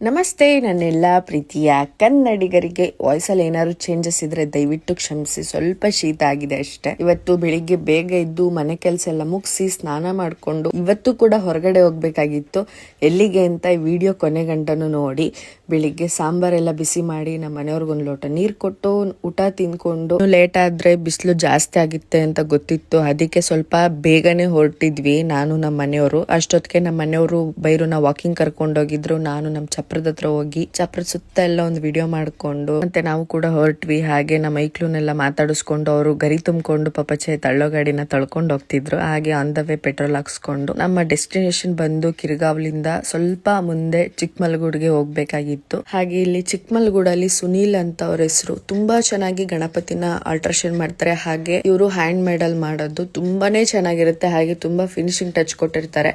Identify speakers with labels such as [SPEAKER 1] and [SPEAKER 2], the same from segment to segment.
[SPEAKER 1] ನಮಸ್ತೆ ನನ್ನೆಲ್ಲ ಪ್ರೀತಿಯ ಕನ್ನಡಿಗರಿಗೆ. ವಾಯ್ಸಲ್ಲಿ ಏನಾದ್ರು ಚೇಂಜಸ್ ಇದ್ರೆ ದಯವಿಟ್ಟು ಕ್ಷಮಿಸಿ, ಸ್ವಲ್ಪ ಶೀತ ಆಗಿದೆ ಅಷ್ಟೇ. ಇವತ್ತು ಬೆಳಿಗ್ಗೆ ಬೇಗ ಎದ್ದು ಮನೆ ಕೆಲಸ ಎಲ್ಲ ಮುಗಿಸಿ ಸ್ನಾನ ಮಾಡಿಕೊಂಡು ಇವತ್ತು ಕೂಡ ಹೊರಗಡೆ ಹೋಗ್ಬೇಕಾಗಿತ್ತು. ಎಲ್ಲಿಗೆ ಅಂತ ಈ ವಿಡಿಯೋ ಕೊನೆ ಗಂಟನೂ ನೋಡಿ. ಬೆಳಿಗ್ಗೆ ಸಾಂಬಾರೆಲ್ಲ ಬಿಸಿ ಮಾಡಿ ನಮ್ಮ ಮನೆಯವ್ರಿಗೊಂದು ಲೋಟ ನೀರು ಕೊಟ್ಟು ಊಟ ತಿನ್ಕೊಂಡು, ಲೇಟ್ ಆದ್ರೆ ಬಿಸಿಲು ಜಾಸ್ತಿ ಆಗುತ್ತೆ ಅಂತ ಗೊತ್ತಿತ್ತು, ಅದಕ್ಕೆ ಸ್ವಲ್ಪ ಬೇಗನೆ ಹೊರಟಿದ್ವಿ ನಾನು ನಮ್ಮ ಮನೆಯವರು. ಅಷ್ಟೊತ್ತಿಗೆ ನಮ್ಮ ಮನೆಯವರು ಬೈರುನ ವಾಕಿಂಗ್ ಕರ್ಕೊಂಡೋಗಿದ್ರು. ನಾನು ನಮ್ಮ ಚಪ್ರದ ಹತ್ರ ಹೋಗಿ ಚಪ್ರದ ಸುತ್ತ ಎಲ್ಲ ಒಂದು ವಿಡಿಯೋ ಮಾಡ್ಕೊಂಡು ಮತ್ತೆ ನಾವು ಕೂಡ ಹೊರಟ್ವಿ. ಹಾಗೆ ನಮ್ಮ ಮೈಕ್ಲೂನೆಲ್ಲ ಮಾತಾಡಿಸ್ಕೊಂಡು ಅವರು ಗರಿ ತುಂಬಿಕೊಂಡು ಪಾಪಚೆ ತಳ್ಳೋ ಗಾಡಿನ ತಳ್ಕೊಂಡು ಹೋಗ್ತಿದ್ರು. ಹಾಗೆ ಆನ್ ದ ವೇ ಪೆಟ್ರೋಲ್ ಹಾಕ್ಸ್ಕೊಂಡು ನಮ್ಮ ಡೆಸ್ಟಿನೇಷನ್ ಬಂದು ಕಿರ್ಗಾವ್ಲಿಂದ ಸ್ವಲ್ಪ ಮುಂದೆ ಚಿಕ್ಕಮಲ್ಗೂಡ್ಗೆ ಹೋಗ್ಬೇಕಾಗಿತ್ತು. ಹಾಗೆ ಇಲ್ಲಿ ಚಿಕ್ಕಮಲ್ಗೂಡಲ್ಲಿ ಸುನೀಲ್ ಅಂತ ಅವ್ರ ಹೆಸರು. ತುಂಬಾ ಚೆನ್ನಾಗಿ ಗಣಪತಿನ ಆಲ್ಟ್ರೇಷನ್ ಮಾಡ್ತಾರೆ. ಹಾಗೆ ಇವರು ಹ್ಯಾಂಡ್ ಮೇಡ್ ಅಲ್ಲಿ ಮಾಡೋದು ತುಂಬಾನೇ ಚೆನ್ನಾಗಿರುತ್ತೆ. ಹಾಗೆ ತುಂಬಾ ಫಿನಿಶಿಂಗ್ ಟಚ್ ಕೊಟ್ಟಿರ್ತಾರೆ.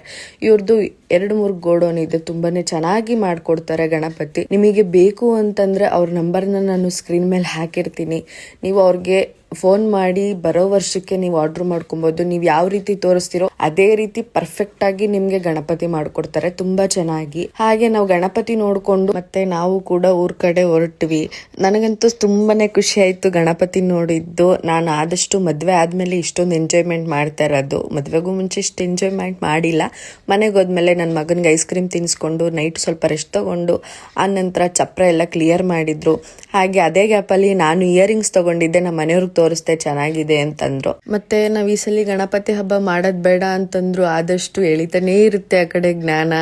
[SPEAKER 1] ಇವ್ರದ್ದು 2-3 ಗೋಡೌನ್ ಇದೆ. ತುಂಬಾನೇ ಚೆನ್ನಾಗಿ ಮಾಡ್ಕೊಡ್ತಾರೆ ಗಣಪತಿ. ನಿಮಗೆ ಬೇಕು ಅಂತಂದ್ರೆ ಅವ್ರ ನಂಬರ್ನ ನಾನು ಸ್ಕ್ರೀನ್ ಮೇಲೆ ಹಾಕಿರ್ತೀನಿ. ನೀವು ಅವ್ರಿಗೆ ಫೋನ್ ಮಾಡಿ ಬರೋ ವರ್ಷಕ್ಕೆ ನೀವು ಆರ್ಡರ್ ಮಾಡ್ಕೊಬಹುದು. ನೀವು ಯಾವ ರೀತಿ ತೋರಿಸ್ತಿರೋ ಅದೇ ರೀತಿ ಪರ್ಫೆಕ್ಟ್ ಆಗಿ ನಿಮ್ಗೆ ಗಣಪತಿ ಮಾಡ್ಕೊಡ್ತಾರೆ ತುಂಬಾ ಚೆನ್ನಾಗಿ. ಹಾಗೆ ನಾವು ಗಣಪತಿ ನೋಡ್ಕೊಂಡು ಮತ್ತೆ ನಾವು ಕೂಡ ಊರ್ ಕಡೆ ಹೊರಟ್ವಿ. ನನಗಂತೂ ತುಂಬಾನೇ ಖುಷಿ ಆಯ್ತು ಗಣಪತಿ ನೋಡಿದ್ದು. ನಾನು ಆದಷ್ಟು ಮದ್ವೆ ಆದ್ಮೇಲೆ ಇಷ್ಟೊಂದು ಎಂಜಾಯ್ಮೆಂಟ್ ಮಾಡ್ತಾ ಇರೋದು. ಮದ್ವೆಗೂ ಮುಂಚೆ ಇಷ್ಟು ಎಂಜಾಯ್ಮೆಂಟ್ ಮಾಡಿಲ್ಲ. ಮನೆಗೆ ಹೋದ್ಮೇಲೆ ನನ್ನ ಮಗನ್ಗೆ ಐಸ್ ಕ್ರೀಮ್ ತಿನ್ಸ್ಕೊಂಡು ನೈಟ್ ಸ್ವಲ್ಪ ರೆಸ್ಟ್ ತಗೊಂಡು ಆ ನಂತರ ಚಪ್ರ ಎಲ್ಲ ಕ್ಲಿಯರ್ ಮಾಡಿದ್ರು. ಹಾಗೆ ಅದೇ ಗ್ಯಾಪಲ್ಲಿ ನಾನು ಇಯರಿಂಗ್ಸ್ ತಗೊಂಡಿದ್ದೆ. ನಮ್ಮ ಮನೆಯವ್ರಿಗೆ ತೋರಿಸ್ದೆ ಚೆನ್ನಾಗಿದೆ ಅಂತಂದ್ರು. ಮತ್ತೆ ನಾವ್ ಈ ಸಲ ಗಣಪತಿ ಹಬ್ಬ ಮಾಡೋದ್ ಬೇಡ ಅಂತಂದ್ರು. ಆದಷ್ಟು ಎಳಿತಾನೇ ಇರುತ್ತೆ ಆ ಕಡೆ ಜ್ಞಾನ,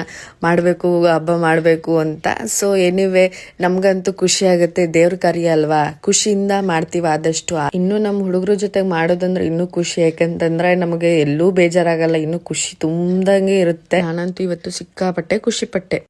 [SPEAKER 1] ಮಾಡ್ಬೇಕು ಹಬ್ಬ ಮಾಡ್ಬೇಕು ಅಂತ. ಸೊ ಎನಿವೆ ನಮ್ಗಂತೂ ಖುಷಿ ಆಗುತ್ತೆ. ದೇವ್ರ ಕಾರ್ಯ ಅಲ್ವಾ, ಖುಷಿಯಿಂದ ಮಾಡ್ತೀವಿ ಆದಷ್ಟು. ಇನ್ನು ನಮ್ಮ ಹುಡುಗರ ಜೊತೆ ಮಾಡೋದಂದ್ರೆ ಇನ್ನೂ ಖುಷಿ. ಯಾಕಂತಂದ್ರೆ ನಮಗೆ ಎಲ್ಲೂ ಬೇಜಾರಾಗಲ್ಲ, ಇನ್ನು ಖುಷಿ ತುಂಬ್ದಂಗೆ ಇರುತ್ತೆ. ನಾನಂತೂ ಇವತ್ತು ಸಿಕ್ಕಾಪಟ್ಟೆ ಖುಷಿ ಪಟ್ಟೆ.